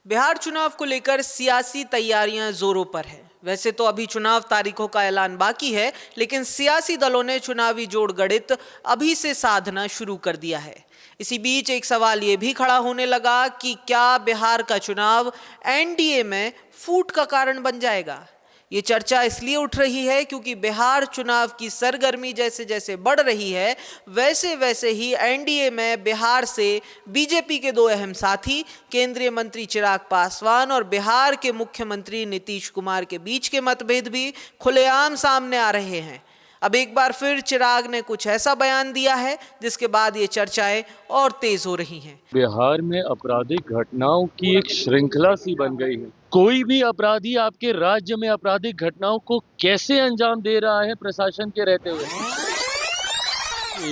बिहार चुनाव को लेकर सियासी तैयारियां जोरों पर है। वैसे तो अभी चुनाव तारीखों का ऐलान बाकी है, लेकिन सियासी दलों ने चुनावी जोड़ गणित अभी से साधना शुरू कर दिया है। इसी बीच एक सवाल ये भी खड़ा होने लगा कि क्या बिहार का चुनाव एनडीए में फूट का कारण बन जाएगा। ये चर्चा इसलिए उठ रही है क्योंकि बिहार चुनाव की सरगर्मी जैसे जैसे बढ़ रही है, वैसे वैसे ही एनडीए में बिहार से बीजेपी के दो अहम साथी केंद्रीय मंत्री चिराग पासवान और बिहार के मुख्यमंत्री नीतीश कुमार के बीच के मतभेद भी खुलेआम सामने आ रहे हैं। अब एक बार फिर चिराग ने कुछ ऐसा बयान दिया है जिसके बाद ये चर्चाएं और तेज हो रही हैं। बिहार में आपराधिक घटनाओं की एक श्रृंखला सी बन गई है। कोई भी अपराधी आपके राज्य में आपराधिक घटनाओं को कैसे अंजाम दे रहा है प्रशासन के रहते हुए।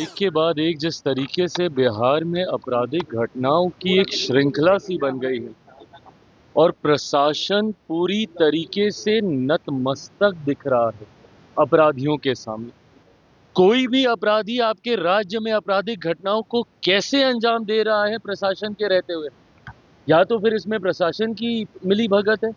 एक के बाद एक जिस तरीके से बिहार में आपराधिक घटनाओं की एक श्रृंखला सी बन गई है और प्रशासन पूरी तरीके से नतमस्तक दिख रहा है अपराधियों के सामने। कोई भी अपराधी आपके राज्य में आपराधिक घटनाओं को कैसे अंजाम दे रहा है प्रशासन के रहते हुए। या तो फिर इसमें प्रशासन की मिली भगत है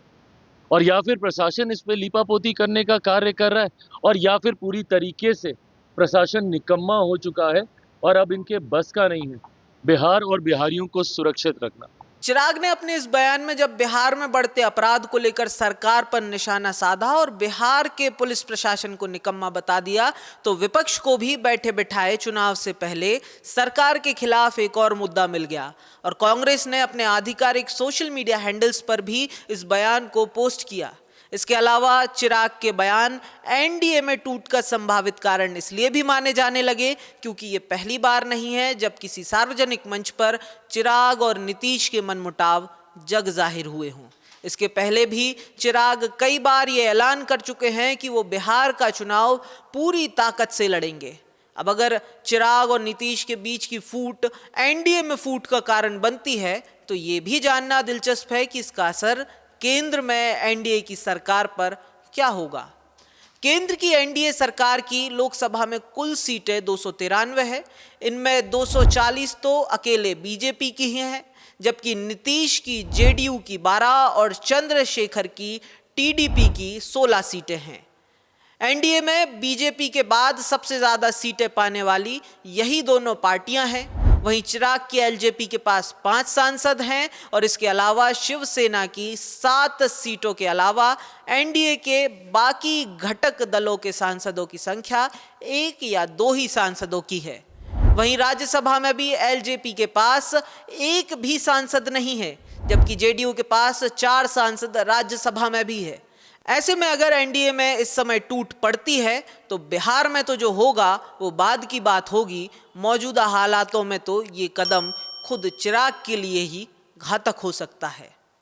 और या फिर प्रशासन इस पे लीपापोती करने का कार्य कर रहा है और या फिर पूरी तरीके से प्रशासन निकम्मा हो चुका है और अब इनके बस का नहीं है बिहार और बिहारियों को सुरक्षित रखना। चिराग ने अपने इस बयान में जब बिहार में बढ़ते अपराध को लेकर सरकार पर निशाना साधा और बिहार के पुलिस प्रशासन को निकम्मा बता दिया, तो विपक्ष को भी बैठे बिठाए चुनाव से पहले सरकार के खिलाफ एक और मुद्दा मिल गया और कांग्रेस ने अपने आधिकारिक सोशल मीडिया हैंडल्स पर भी इस बयान को पोस्ट किया। इसके अलावा चिराग के बयान एनडीए में टूट का संभावित कारण इसलिए भी माने जाने लगे क्योंकि ये पहली बार नहीं है जब किसी सार्वजनिक मंच पर चिराग और नीतीश के मनमुटाव जग जाहिर हुए हों। इसके पहले भी चिराग कई बार ये ऐलान कर चुके हैं कि वो बिहार का चुनाव पूरी ताकत से लड़ेंगे। अब अगर चिराग और नीतीश के बीच की फूट एनडीए में फूट का कारण बनती है तो ये भी जानना दिलचस्प है कि इसका असर केंद्र में एनडीए की सरकार पर क्या होगा। केंद्र की एनडीए सरकार की लोकसभा में कुल सीटें 293 है। इनमें 240 तो अकेले बीजेपी की ही हैं, जबकि नीतीश की जेडीयू की 12 और चंद्रशेखर की टीडीपी की 16 सीटें हैं। एनडीए में बीजेपी के बाद सबसे ज्यादा सीटें पाने वाली यही दोनों पार्टियां हैं। वहीं चिराग की एलजेपी के पास 5 सांसद हैं और इसके अलावा शिवसेना की 7 सीटों के अलावा एनडीए के बाकी घटक दलों के सांसदों की संख्या 1 या 2 ही सांसदों की है। वहीं राज्यसभा में भी एलजेपी के पास 1 भी सांसद नहीं है, जबकि जेडीयू के पास 4 सांसद राज्यसभा में भी है। ऐसे में अगर एनडीए में इस समय टूट पड़ती है तो बिहार में तो जो होगा वो बाद की बात होगी। मौजूदा हालातों में तो ये कदम खुद चिराग के लिए ही घातक हो सकता है।